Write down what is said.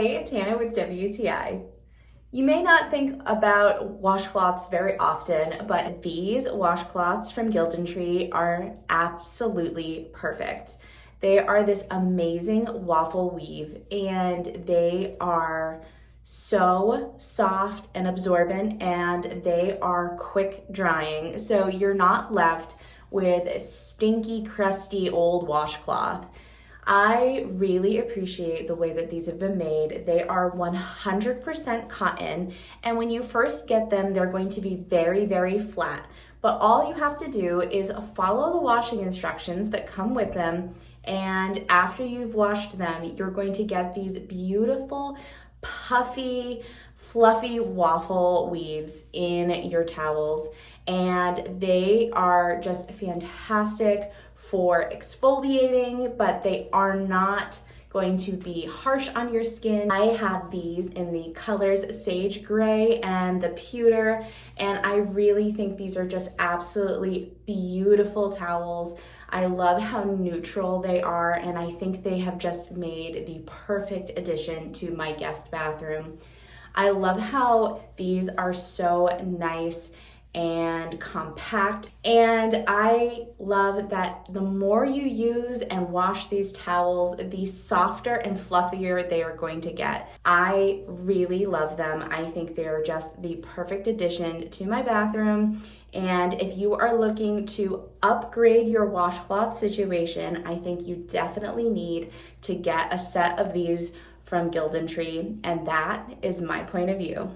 Hey, it's Hannah with WTI. You may not think about washcloths very often, but these washcloths from GILDEN are absolutely perfect. They are this amazing waffle weave and they are so soft and absorbent and they are quick drying. So you're not left with a stinky, crusty old washcloth. I really appreciate the way that these have been made. They are 100% cotton, and when you first get them, they're going to be very, very flat. But all you have to do is follow the washing instructions that come with them, and after you've washed them, you're going to get these beautiful, puffy, fluffy waffle weaves in your towels, and they are just fantastic for exfoliating, but they are not going to be harsh on your skin. I have these in the colors Sage Gray and the Pewter, and I really think these are just absolutely beautiful towels. I love how neutral they are, and I think they have just made the perfect addition to my guest bathroom. I love how these are so nice and compact, and I love that the more you use and wash these towels, the softer and fluffier they are going to get. I really love them. I think they're just the perfect addition to my bathroom, and if you are looking to upgrade your washcloth situation, I think you definitely need to get a set of these from GILDEN, and that is my point of view.